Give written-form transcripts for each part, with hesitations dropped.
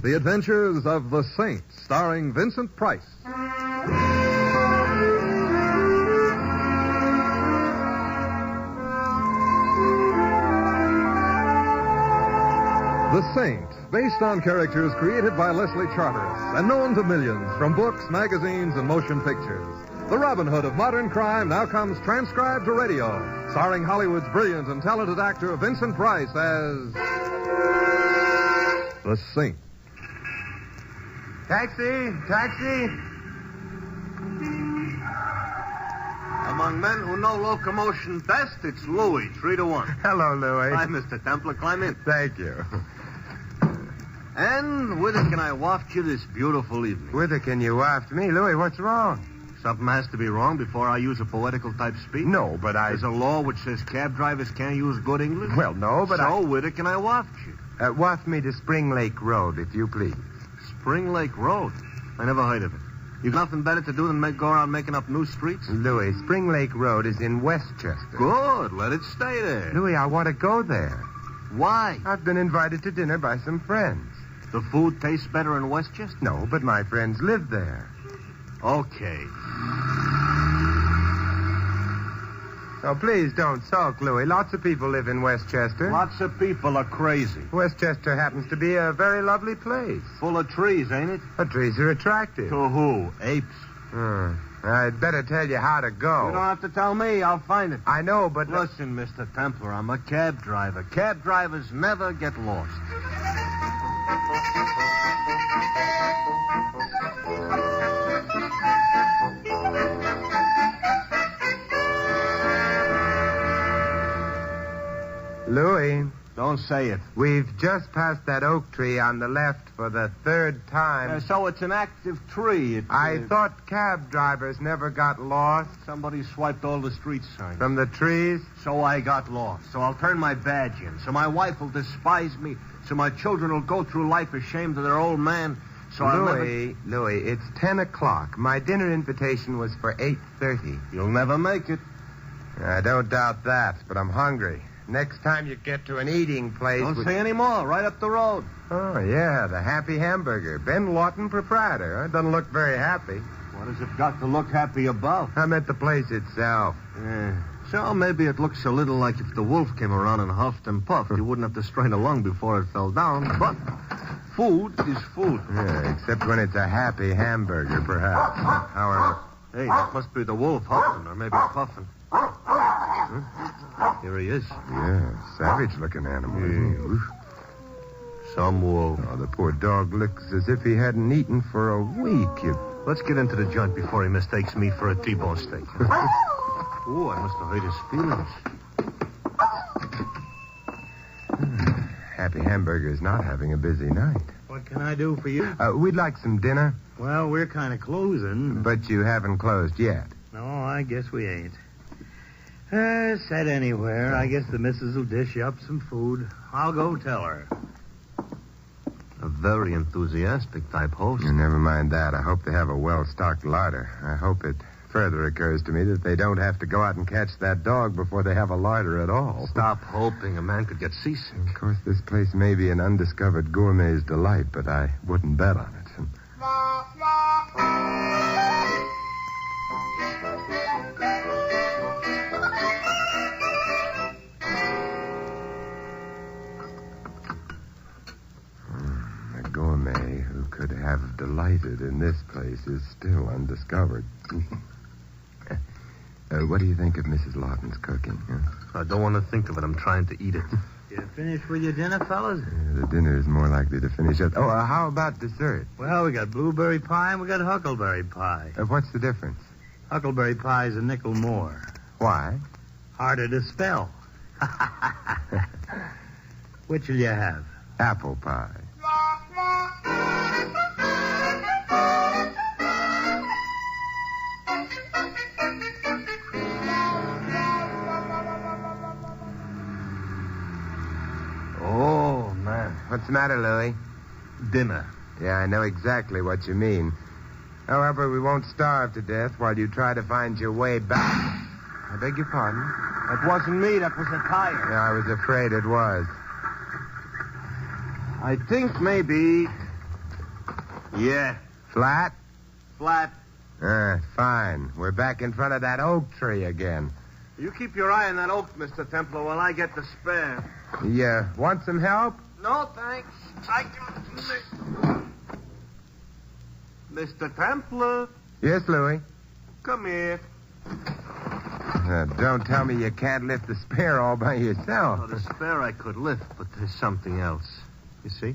The Adventures of the Saint, starring Vincent Price. The Saint, based on characters created by Leslie Charteris and known to millions from books, magazines, and motion pictures. The Robin Hood of modern crime now comes transcribed to radio, starring Hollywood's brilliant and talented actor Vincent Price as the Saint. Taxi! Among men who know locomotion best, it's Louis, 3-1. Hello, Louis. Hi, Mr. Templar. Climb in. Thank you. And whither can I waft you this beautiful evening? Whither can you waft me? Louis, what's wrong? Something has to be wrong before I use a poetical type speech. No, but There's a law which says cab drivers can't use good English. Well, no, but whither can I waft you? Waft me to Spring Lake Road, if you please. Spring Lake Road? I never heard of it. You've nothing better to do than go around making up new streets? Louis, Spring Lake Road is in Westchester. Good. Let it stay there. Louis, I want to go there. Why? I've been invited to dinner by some friends. The food tastes better in Westchester? No, but my friends live there. Okay. Oh, please don't sulk, Louis. Lots of people live in Westchester. Lots of people are crazy. Westchester happens to be a very lovely place. Full of trees, ain't it? The trees are attractive. To who? Apes? I'd better tell you how to go. You don't have to tell me. I'll find it. I know, but... Listen, Mr. Templar, I'm a cab driver. Cab drivers never get lost. Louis. Don't say it. We've just passed that oak tree on the left for the third time. So it's an active tree. I thought cab drivers never got lost. Somebody swiped all the street signs. From the trees? So I got lost. So I'll turn my badge in. So my wife will despise me. So my children will go through life ashamed of their old man. So Louis, it's 10 o'clock. My dinner invitation was for 8:30. You'll never make it. I don't doubt that, but I'm hungry. Next time you get to an eating place... Don't say any more. Right up the road. Oh, yeah, the Happy Hamburger. Ben Lawton, proprietor. It doesn't look very happy. What has it got to look happy above? I meant the place itself. Yeah. So maybe it looks a little like if the wolf came around and huffed and puffed, you wouldn't have to strain a lung before it fell down. But food is food. Yeah, except when it's a Happy Hamburger, perhaps. However... Hey, that must be the wolf huffing or maybe puffing. Here he is. Yeah, savage-looking animal, isn't he? Some wolf. Oh, the poor dog looks as if he hadn't eaten for a week. Let's get into the joint before he mistakes me for a T-bone steak. Ooh, I must have hurt his feelings. Happy Hamburger's not having a busy night. What can I do for you? We'd like some dinner. Well, we're kind of closing. But you haven't closed yet. No, I guess we ain't. Said anywhere. I guess the missus will dish you up some food. I'll go tell her. A very enthusiastic type host. Never mind that. I hope they have a well-stocked larder. I hope it further occurs to me that they don't have to go out and catch that dog before they have a larder at all. Stop hoping. A man could get seasick. Of course, this place may be an undiscovered gourmet's delight, but I wouldn't bet on it. A gourmet who could have delighted in this place is still undiscovered. What do you think of Mrs. Lawton's cooking? Huh? I don't want to think of it. I'm trying to eat it. You finished with your dinner, fellas? The dinner is more likely to finish up. Oh, how about dessert? Well, we got blueberry pie and we got huckleberry pie. What's the difference? Huckleberry pie's a nickel more. Why? Harder to spell. Which'll you have? Apple pie. Oh, man. What's the matter, Louis? Dinner. Yeah, I know exactly what you mean. However, we won't starve to death while you try to find your way back. I beg your pardon? That wasn't me. That was a tire. Yeah, I was afraid it was. I think maybe Yeah. Flat? Flat. Fine. We're back in front of that oak tree again. You keep your eye on that oak, Mr. Templar, while I get the spare. You want some help? No, thanks. I can... Mr. Templar, Yes, Louis. come here. Don't tell me you can't lift the spare all by yourself. Oh, the spare I could lift, but there's something else. You see?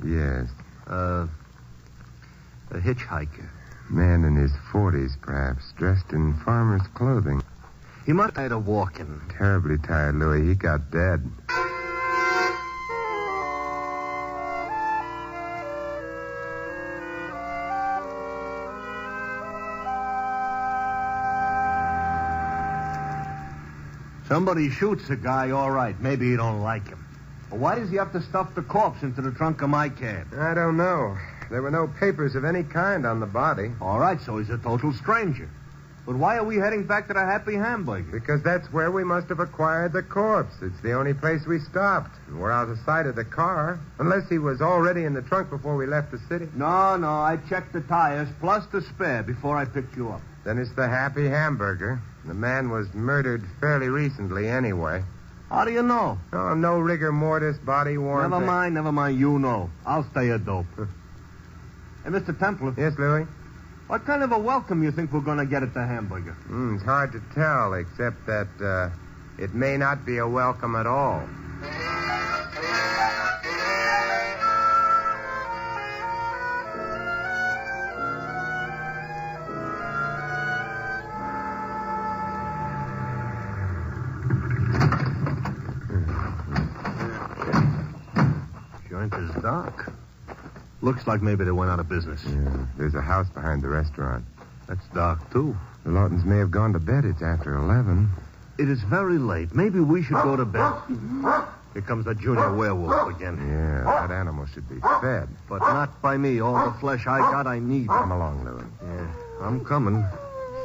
Yes. A hitchhiker. Man in his 40s, perhaps, dressed in farmer's clothing. He might have had walking. Terribly tired, Louis. He got dead. Somebody shoots a guy, all right. Maybe you don't like him. But why does he have to stuff the corpse into the trunk of my cab? I don't know. There were no papers of any kind on the body. All right, so he's a total stranger. But why are we heading back to the Happy Hamburger? Because that's where we must have acquired the corpse. It's the only place we stopped. We're out of sight of the car. Unless he was already in the trunk before we left the city. No, I checked the tires plus the spare before I picked you up. Then it's the Happy Hamburger. The man was murdered fairly recently anyway. How do you know? Oh, no rigor mortis, body worn. Never mind, you know. I'll stay a dope. Hey, Mr. Templar. Yes, Louis? What kind of a welcome you think we're going to get at the Hamburger? It's hard to tell, except that it may not be a welcome at all. Joint is dark. Looks like maybe they went out of business. Yeah, there's a house behind the restaurant. That's dark, too. The Lawtons may have gone to bed. It's after 11. It is very late. Maybe we should go to bed. Here comes the junior werewolf again. Yeah, that animal should be fed. But not by me. All the flesh I got, I need. Come along, Louis. Yeah, I'm coming.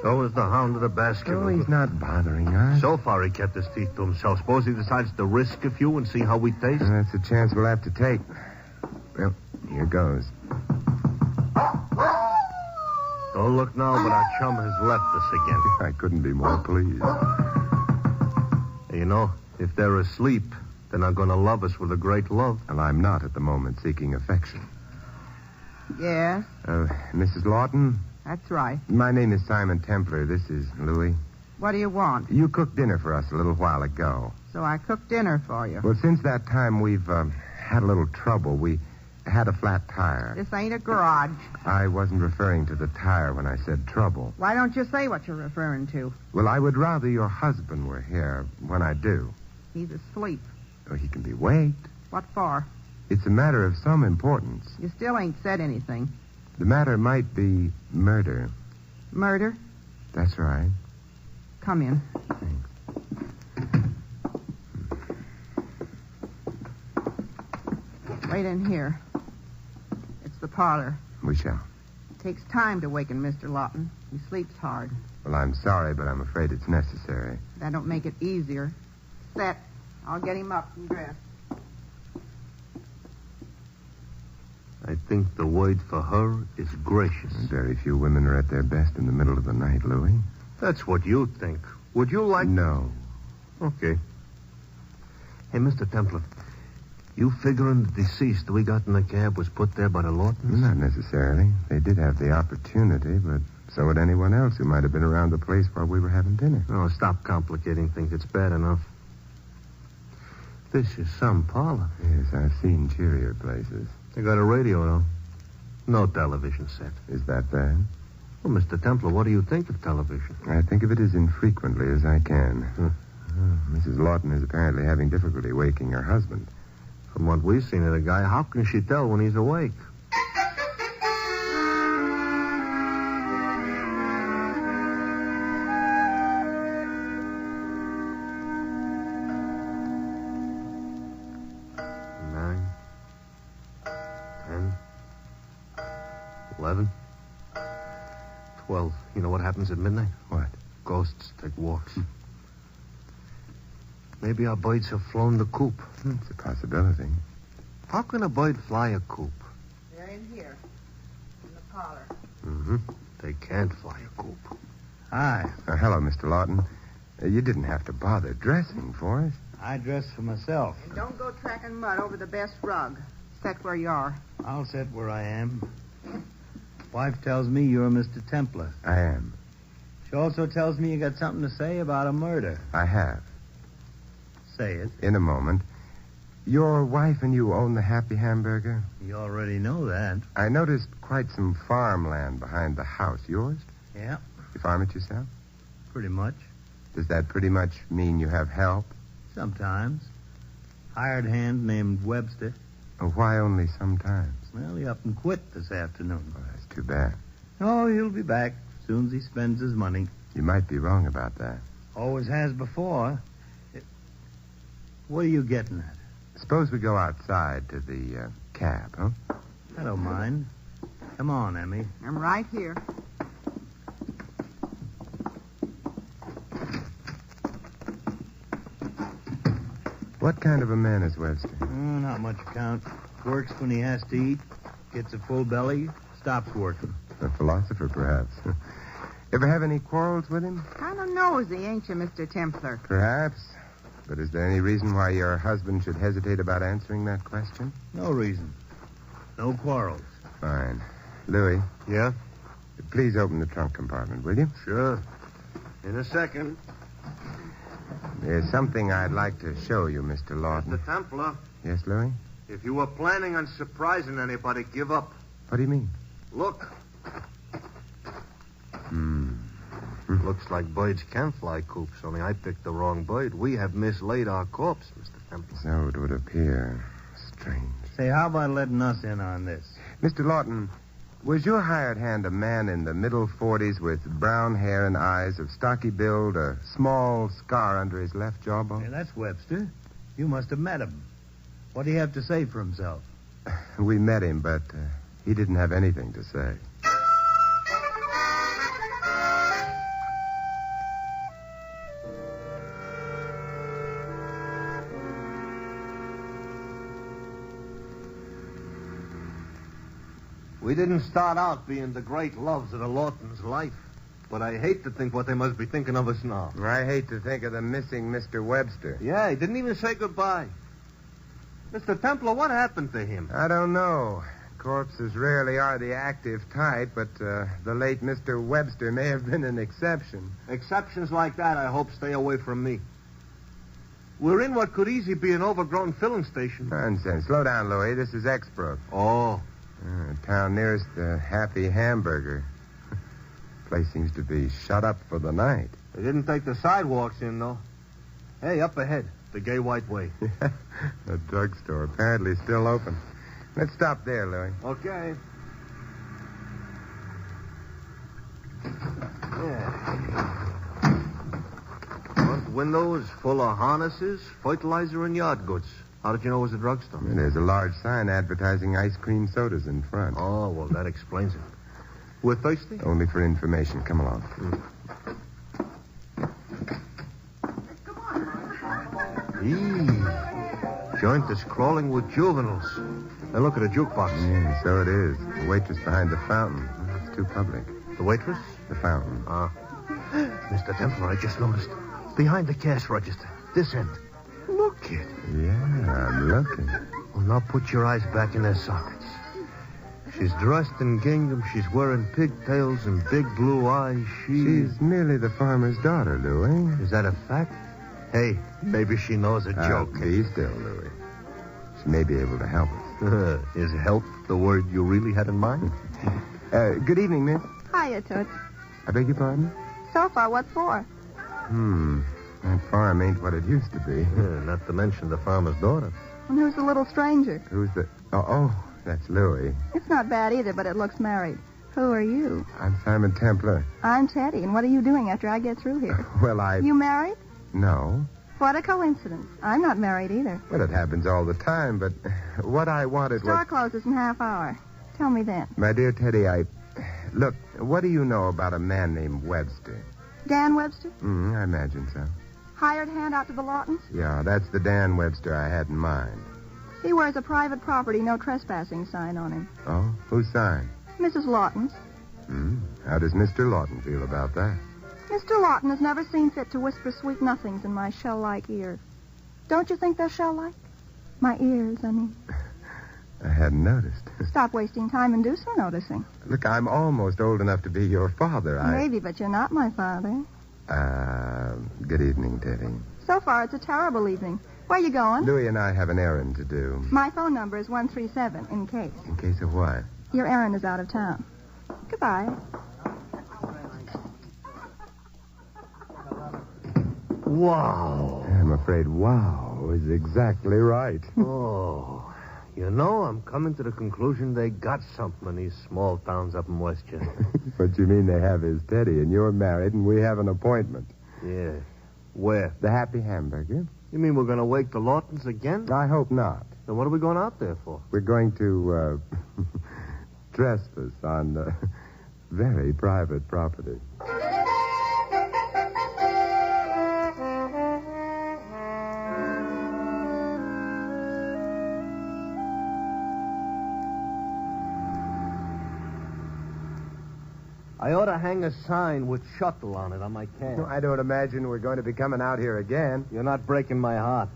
So is the hound of the basket. Oh, he's not bothering us. So far, he kept his teeth to himself. Suppose he decides to risk a few and see how we taste? That's a chance we'll have to take. Well, here goes. Don't look now, but our chum has left us again. I couldn't be more pleased. You know, if they're asleep, they're not going to love us with a great love. And I'm not at the moment seeking affection. Yes, Mrs. Lawton? that's right. My name is Simon Templar. This is Louis. What do you want? You cooked dinner for us a little while ago. So I cooked dinner for you. Well, since that time, we've had a little trouble. We had a flat tire. This ain't a garage. I wasn't referring to the tire when I said trouble. Why don't you say what you're referring to? Well, I would rather your husband were here when I do. He's asleep. Oh, he can be waked. What for? It's a matter of some importance. You still ain't said anything. The matter might be murder. Murder? That's right. Come in. Wait in here. It's the parlor. We shall. It takes time to waken Mr. Lawton. He sleeps hard. Well, I'm sorry, but I'm afraid it's necessary. That don't make it easier. Set. I'll get him up and dressed. I think the word for her is gracious. Very few women are at their best in the middle of the night, Louis. That's what you think. Would you like... No. Okay. Hey, Mr. Templar, you figuring the deceased we got in the cab was put there by the Lawtons? Not necessarily. They did have the opportunity, but so would anyone else who might have been around the place while we were having dinner. Oh, stop complicating things. It's bad enough. This is some parlor. Yes, I've seen cheerier places. They got a radio, though. No television set. Is that bad? Well, Mr. Templar, what do you think of television? I think of it as infrequently as I can. Mrs. Lawton is apparently having difficulty waking her husband. From what we've seen of the guy, how can she tell when he's awake? Nine, 10, 11, 12. You know what happens at midnight? What? Ghosts take walks. Maybe our birds have flown the coop. It's a possibility. How can a bird fly a coop? They're in here. parlor. Mm-hmm. They can't fly a coop. Hi. Hello, Mr. Lawton. You didn't have to bother dressing for us. I dress for myself. And don't go tracking mud over the best rug. Set where you are. I'll sit where I am. Wife tells me you're Mr. Templar. I am. She also tells me you got something to say about a murder. I have. Say it. In a moment. Your wife and you own the Happy Hamburger? You already know that. I noticed quite some farmland behind the house. Yours? Yeah, You farm it yourself? pretty much. Does that pretty much mean you have help? Sometimes. Hired hand named Webster. Or why only sometimes? Well, he up and quit this afternoon. Well, that's too bad. Oh, he'll be back as soon as he spends his money. You might be wrong about that. Always has before. What are you getting at? Suppose we go outside to the cab, huh? I don't mind. Come on, Emmy. I'm right here. What kind of a man is Webster? Not much account. Works when he has to eat. Gets a full belly. Stops working. A philosopher, perhaps. Ever have any quarrels with him? Kind of nosy, ain't you, Mr. Templar? Perhaps. But is there any reason why your husband should hesitate about answering that question? No reason. No quarrels. Fine. Louis, Yeah? please open the trunk compartment, will you? Sure. In a second. There's something I'd like to show you, Mr. Lawton. Mr. Templar, Yes, Louis? if you were planning on surprising anybody, give up. What do you mean? Look. Hmm. Looks like birds can fly coops, only I picked the wrong bird. We have mislaid our corpse, Mr. Templar. So it would appear. Strange. Say, how about letting us in on this? Mr. Lawton, was your hired hand a man in the middle 40s with brown hair and eyes, of stocky build, a small scar under his left jawbone? Hey, that's Webster. You must have met him. What do you have to say for himself? We met him, but he didn't have anything to say. We didn't start out being the great loves of the Lawton's life, but I hate to think what they must be thinking of us now. I hate to think of the missing Mr. Webster. Yeah, he didn't even say goodbye. Mr. Templar, what happened to him? I don't know. Corpses rarely are the active type, but the late Mr. Webster may have been an exception. Exceptions like that, I hope, stay away from me. We're in what could easily be an overgrown filling station. Nonsense. Slow down, Louis. This is Exbrook. Oh. Town nearest the Happy Hamburger. Place seems to be shut up for the night. They didn't take the sidewalks in, though. Hey, up ahead, the Gay White Way. A drugstore, apparently still open. Let's stop there, Louis. Okay. Yeah. Front window is full of harnesses, fertilizer, and yard goods. How did you know it was a drugstore? There's a large sign advertising ice cream sodas in front. Oh, well, that explains it. We're thirsty? Only for information. Come along. Come on, Joint is crawling with juveniles. Now look at the jukebox. Yeah, so it is. The waitress behind the fountain. It's too public. The waitress? The fountain. Mr. Templar, I just noticed. Behind the cash register. This end. Look, kid. Yeah, I'm looking. Well, now put your eyes back in their sockets. She's dressed in gingham. She's wearing pigtails and big blue eyes. She's merely the farmer's daughter, Louis. Is that a fact? Hey, maybe she knows a joke. Be still, Louis. She may be able to help us. Is help the word you really had in mind? Good evening, miss. Hiya, Toots. I beg your pardon? So far, what for? That farm ain't what it used to be. Not to mention the farmer's daughter. And who's the little stranger? Who's the... Oh, that's Louis. It's not bad either, but it looks married. Who are you? I'm Simon Templar. I'm Teddy, and what are you doing after I get through here? Well, You married? No. What a coincidence. I'm not married either. Well, it happens all the time, but what I wanted Store was... closes in half hour. Tell me then. My dear Teddy, Look, what do you know about a man named Webster? Dan Webster? I imagine so. Hired hand out to the Lawtons? Yeah, that's the Dan Webster I had in mind. He wears a private property, no trespassing sign on him. Oh? Whose sign? Mrs. Lawton's. How does Mr. Lawton feel about that? Mr. Lawton has never seen fit to whisper sweet nothings in my shell-like ear. Don't you think they're shell-like? My ears, I mean. I hadn't noticed. Stop wasting time and do some noticing. Look, I'm almost old enough to be your father. Maybe, but you're not my father. Good evening, Teddy. So far, it's a terrible evening. Where you going? Louis and I have an errand to do. My phone number is 137, in case. In case of what? Your errand is out of town. Goodbye. Wow. I'm afraid wow is exactly right. Oh. You know, I'm coming to the conclusion they got something in these small towns up in Westchester. What you mean they have is Teddy, and you're married, and we have an appointment. Yeah. Where? The Happy Hamburger. You mean we're going to wake the Lawtons again? I hope not. Then what are we going out there for? We're going to trespass on very private property. I ought to hang a sign with shuttle on it on my cab. I don't imagine we're going to be coming out here again. You're not breaking my heart.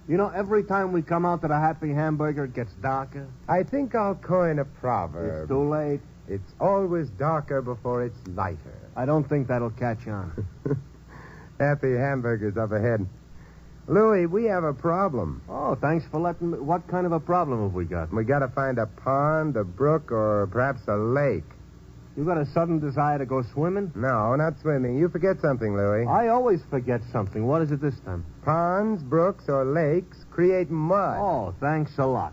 You know, every time we come out to the Happy Hamburger, it gets darker. I think I'll coin a proverb. It's too late. It's always darker before it's lighter. I don't think that'll catch on. Happy Hamburger's up ahead. Louis, we have a problem. Oh, thanks for letting me... What kind of a problem have we got? We got to find a pond, a brook, or perhaps a lake. You got a sudden desire to go swimming? No, not swimming. You forget something, Louis. I always forget something. What is it this time? Ponds, brooks, or lakes create mud. Oh, thanks a lot.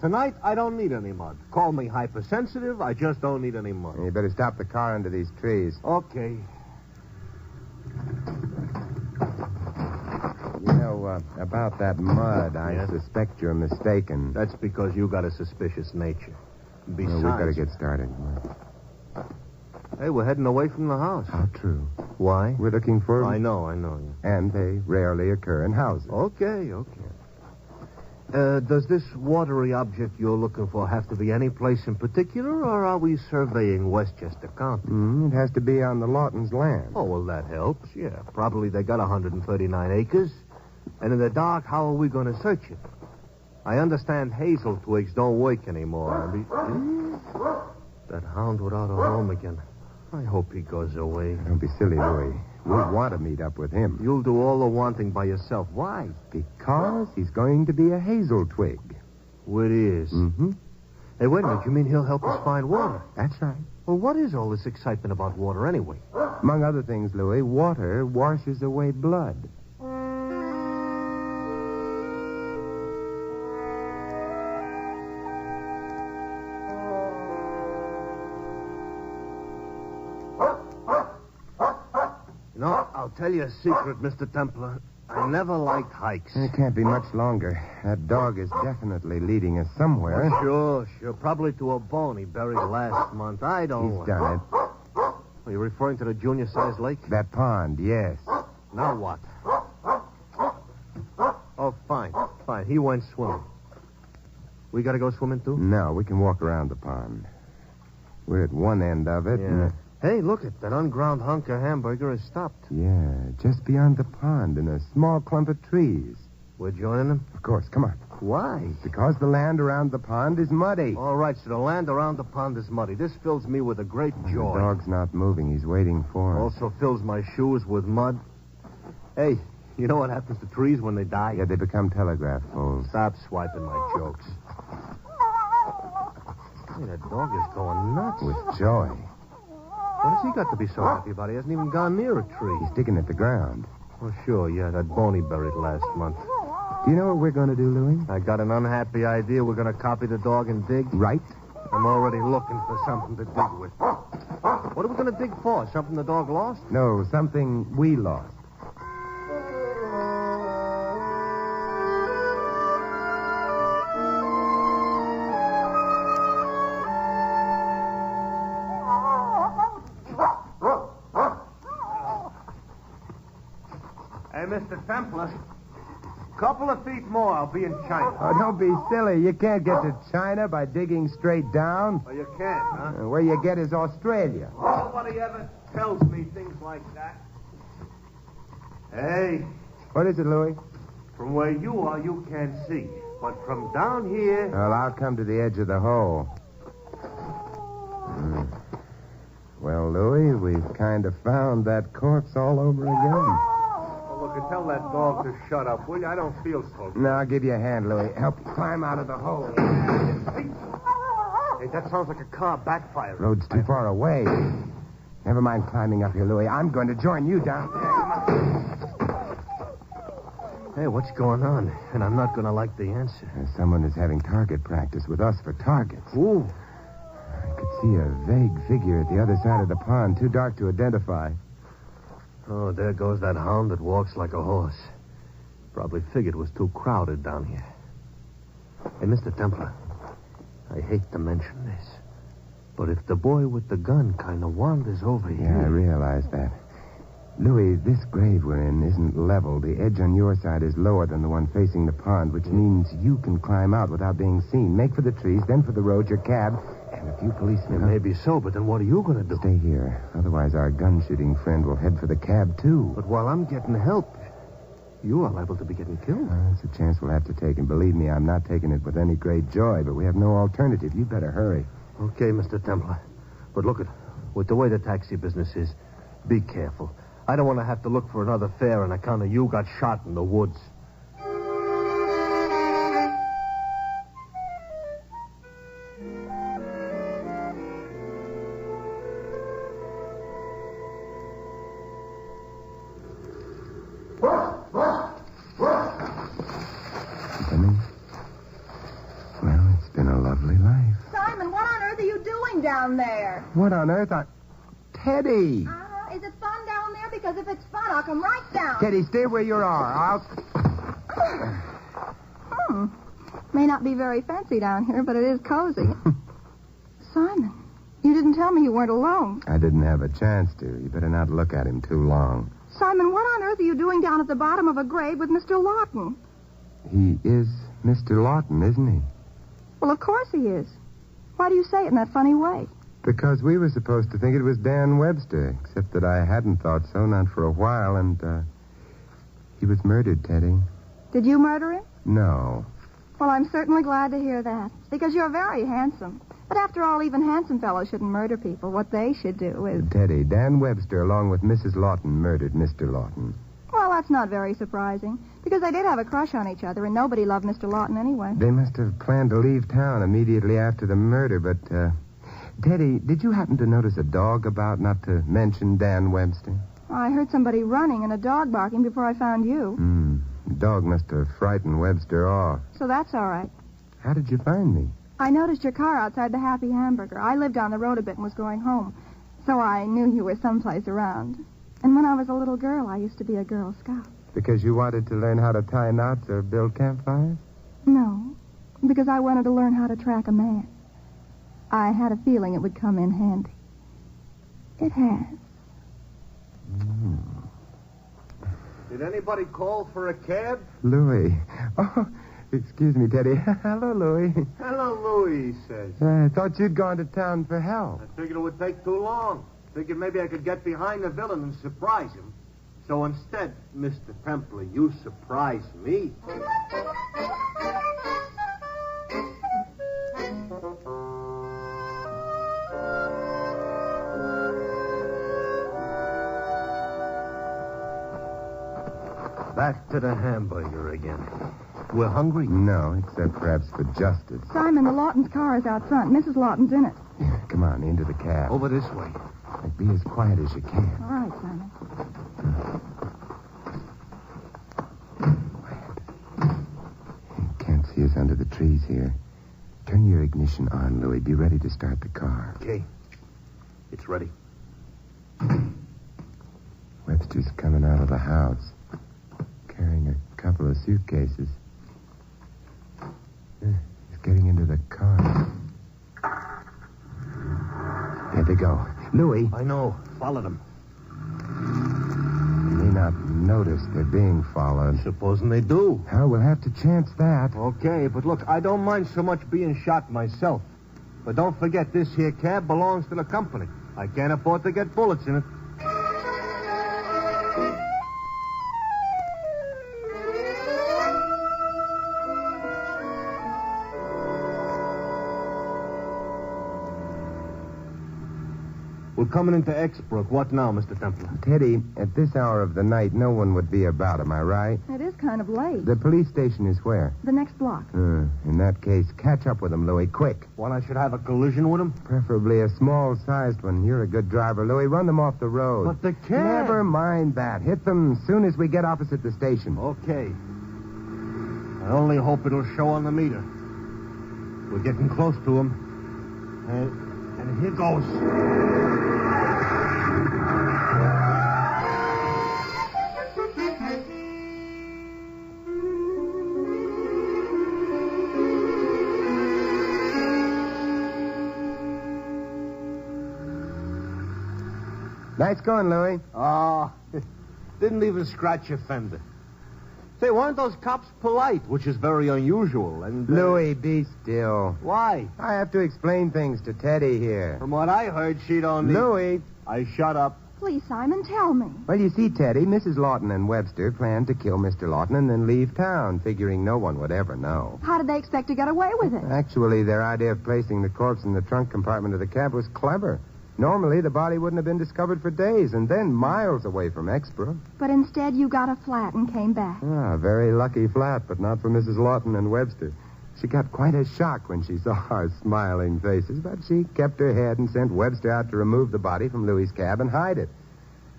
Tonight, I don't need any mud. Call me hypersensitive. I just don't need any mud. You better stop the car under these trees. Okay. You know, about that mud, I Yes? suspect you're mistaken. That's because you got a suspicious nature. Besides... Well, we've got to get started. Hey, we're heading away from the house. How true. Why? We're looking for... I know, yeah. And they rarely occur in houses. Okay. Does this watery object you're looking for have to be any place in particular, or are we surveying Westchester County? It has to be on the Lawton's land. Oh, well, that helps, yeah. Probably they got 139 acres. And in the dark, how are we going to search it? I understand hazel twigs don't work anymore. That hound without a home again. I hope he goes away. Don't be silly, Louis. We want to meet up with him. You'll do all the wanting by yourself. Why? Because he's going to be a hazel twig. What is? Mm-hmm. Hey, wait a minute. You mean he'll help us find water? That's right. Well, what is all this excitement about water anyway? Among other things, Louis, water washes away blood. No, I'll tell you a secret, Mr. Templar. I never liked hikes. It can't be much longer. That dog is definitely leading us somewhere. Sure. Probably to a bone he buried last month. I don't... He's done it. Are you referring to the junior-sized lake? That pond, yes. Now what? Oh, fine. He went swimming. We got to go swimming, too? No, we can walk around the pond. We're at one end of it. Yeah. Hey, look it. That unground hunk of hamburger has stopped. Yeah, just beyond the pond in a small clump of trees. We're joining them? Of course, come on. Why? Because the land around the pond is muddy. All right, so the land around the pond is muddy. This fills me with a great joy. The dog's not moving. He's waiting for us. Also fills my shoes with mud. Hey, you know what happens to trees when they die? Yeah, they become telegraph poles. Stop swiping my jokes. Hey, that dog is going nuts. With joy. What has he got to be so happy about? He hasn't even gone near a tree. He's digging at the ground. Oh, sure, yeah, that bone he buried last month. Do you know what we're going to do, Louis? I got an unhappy idea. We're going to copy the dog and dig. Right? I'm already looking for something to dig with. What are we going to dig for? Something the dog lost? No, something we lost. Hey, Mr. Templar. Couple of feet more, I'll be in China. Oh, don't be silly. You can't get to China by digging straight down. Well, you can't, huh? Where you get is Australia. Nobody ever tells me things like that. Hey, What is it, Louis? from where you are, you can't see. But from down here... Well, I'll come to the edge of the hole. Well, Louis, we've kind of found that corpse all over again. Oh, look, tell that dog to shut up, will you? I don't feel so good. No, I'll give you a hand, Louis. Help you climb out of the hole. Hey, that sounds like a car backfiring. Road's too far away. Never mind climbing up here, Louis. I'm going to join you down there. Hey, what's going on? And I'm not going to like the answer. Someone is having target practice with us for targets. Ooh. I could see a vague figure at the other side of the pond, too dark to identify. Oh, there goes that hound that walks like a horse. Probably figured it was too crowded down here. Hey, Mr. Templar, I hate to mention this, but if the boy with the gun kind of wanders over Yeah, I here... realize that. Louis, this grave we're in isn't level. The edge on your side is lower than the one facing the pond, which means you can climb out without being seen. Make for the trees, then for the road, your cab, and a few policemen. Maybe so, but then what are you going to do? Stay here. Otherwise, our gun-shooting friend will head for the cab, too. But while I'm getting help, you are liable to be getting killed. It's a chance we'll have to take, and believe me, I'm not taking it with any great joy, but we have no alternative. You better hurry. Okay, Mr. Templar. But look, with the way the taxi business is, be careful. I don't want to have to look for another fare on account of you got shot in the woods. Coming? Well, it's been a lovely life. Simon, what on earth are you doing down there? What on earth? Teddy! Is it fun down there? Because if it's fun, I'll come right down. Teddy, stay where you are. May not be very fancy down here, but it is cozy. Simon, you didn't tell me you weren't alone. I didn't have a chance to. You better not look at him too long. Simon, what on earth are you doing down at the bottom of a grave with Mr. Lawton? He is Mr. Lawton, isn't he? Well, of course he is. Why do you say it in that funny way? Because we were supposed to think it was Dan Webster, except that I hadn't thought so, not for a while, and, he was murdered, Teddy. Did you murder him? No. Well, I'm certainly glad to hear that, because you're very handsome. But after all, even handsome fellows shouldn't murder people. What they should do is... Teddy, Dan Webster, along with Mrs. Lawton, murdered Mr. Lawton. Well, that's not very surprising, because they did have a crush on each other, and nobody loved Mr. Lawton anyway. They must have planned to leave town immediately after the murder, but, Teddy, did you happen to notice a dog about, not to mention Dan Webster? I heard somebody running and a dog barking before I found you. The dog must have frightened Webster off. So that's all right. How did you find me? I noticed your car outside the Happy Hamburger. I lived on the road a bit and was going home, so I knew you were someplace around. And when I was a little girl, I used to be a Girl Scout. Because you wanted to learn how to tie knots or build campfires? No, because I wanted to learn how to track a man. I had a feeling it would come in handy. It has. Did anybody call for a cab? Louis. Oh, excuse me, Teddy. Hello, Louis. Hello, Louis, he says. I thought you'd gone to town for help. I figured it would take too long. Figured maybe I could get behind the villain and surprise him. So instead, Mr. Templar, you surprise me. Back to the hamburger again. We're hungry? No, except perhaps for justice. Simon, the Lawton's car is out front. Mrs. Lawton's in it. Come on, into the cab. Over this way. And be as quiet as you can. All right, Simon. Can't see us under the trees here. Turn your ignition on, Louis. Be ready to start the car. Okay. It's ready. Webster's coming out of the house, carrying a couple of suitcases. He's getting into the car. There they go. Louis. I know. Follow them. may not notice they're being followed. Supposing they do. Oh, we'll have to chance that. Okay, but look, I don't mind so much being shot myself. But don't forget, this here cab belongs to the company. I can't afford to get bullets in it. We're coming into Exbrook. What now, Mr. Templar? Teddy, at this hour of the night, no one would be about, am I right? It is kind of late. The police station is where? The next block. In that case, catch up with them, Louis, quick. What, I should have a collision with him? Preferably a small-sized one. You're a good driver, Louis. Run them off the road. But the cab... Never mind that. Hit them as soon as we get opposite the station. Okay. I only hope it'll show on the meter. We're getting close to him. And here goes. Nice going, Louis. Didn't even scratch your fender. Say, weren't those cops polite, which is very unusual, and... Louis, be still. Why? I have to explain things to Teddy here. From what I heard, she don't need... Louis. I shut up. Please, Simon, tell me. Well, you see, Teddy, Mrs. Lawton and Webster planned to kill Mr. Lawton and then leave town, figuring no one would ever know. How did they expect to get away with it? Actually, their idea of placing the corpse in the trunk compartment of the cab was clever. Normally, the body wouldn't have been discovered for days, and then miles away from Exborough. But instead, you got a flat and came back. Ah, very lucky flat, but not for Mrs. Lawton and Webster. She got quite a shock when she saw our smiling faces, but she kept her head and sent Webster out to remove the body from Louis's cab and hide it.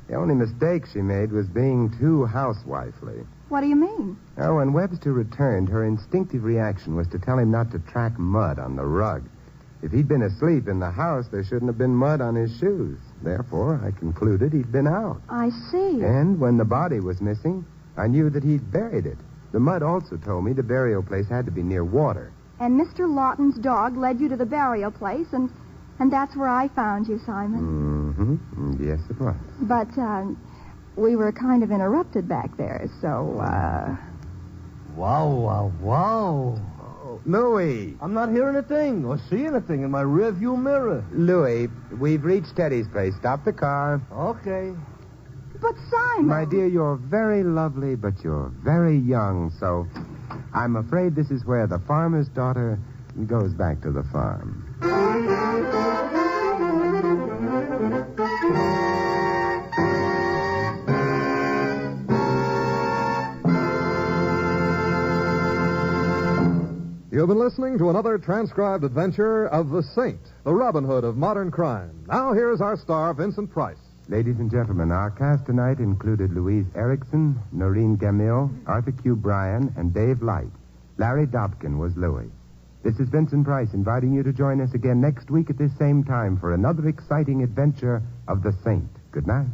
The only mistake she made was being too housewifely. What do you mean? Oh, when Webster returned, her instinctive reaction was to tell him not to track mud on the rug. If he'd been asleep in the house, there shouldn't have been mud on his shoes. Therefore, I concluded he'd been out. I see. And when the body was missing, I knew that he'd buried it. The mud also told me the burial place had to be near water. And Mr. Lawton's dog led you to the burial place, and that's where I found you, Simon. Mm-hmm. Yes, it was. But, we were kind of interrupted back there, so, Wow. Louis. I'm not hearing a thing or seeing anything in my rearview mirror. Louis, we've reached Teddy's place. Stop the car. Okay. But, Simon... My dear, you're very lovely, but you're very young, so I'm afraid this is where the farmer's daughter goes back to the farm. You've been listening to another transcribed adventure of the Saint, the Robin Hood of modern crime. Now here's our star, Vincent Price. Ladies and gentlemen, our cast tonight included Louise Erickson, Noreen Gamil, Arthur Q. Bryan, and Dave Light. Larry Dobkin was Louis. This is Vincent Price inviting you to join us again next week at this same time for another exciting adventure of the Saint. Good night.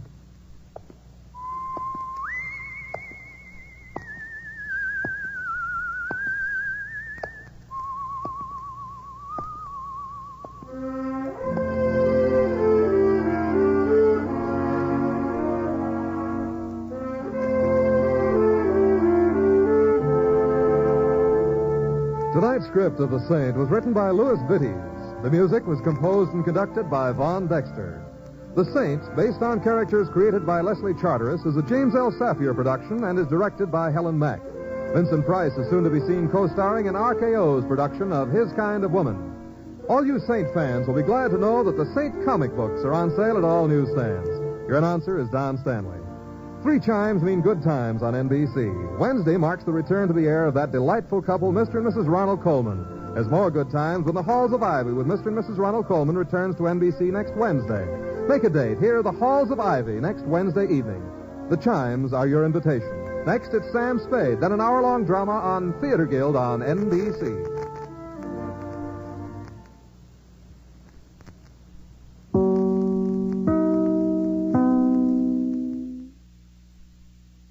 Tonight's script of The Saint was written by Louis Vittes. The music was composed and conducted by Von Dexter. The Saint, based on characters created by Leslie Charteris, is a James L. Safier production and is directed by Helen Mack. Vincent Price is soon to be seen co-starring in RKO's production of His Kind of Woman. All you Saint fans will be glad to know that the Saint comic books are on sale at all newsstands. Your announcer is Don Stanley. 3 chimes mean good times on NBC. Wednesday marks the return to the air of that delightful couple, Mr. and Mrs. Ronald Coleman. There's more good times when The Halls of Ivy with Mr. and Mrs. Ronald Coleman returns to NBC next Wednesday. Make a date. Hear The Halls of Ivy next Wednesday evening. The chimes are your invitation. Next, it's Sam Spade, then an hour-long drama on Theater Guild on NBC.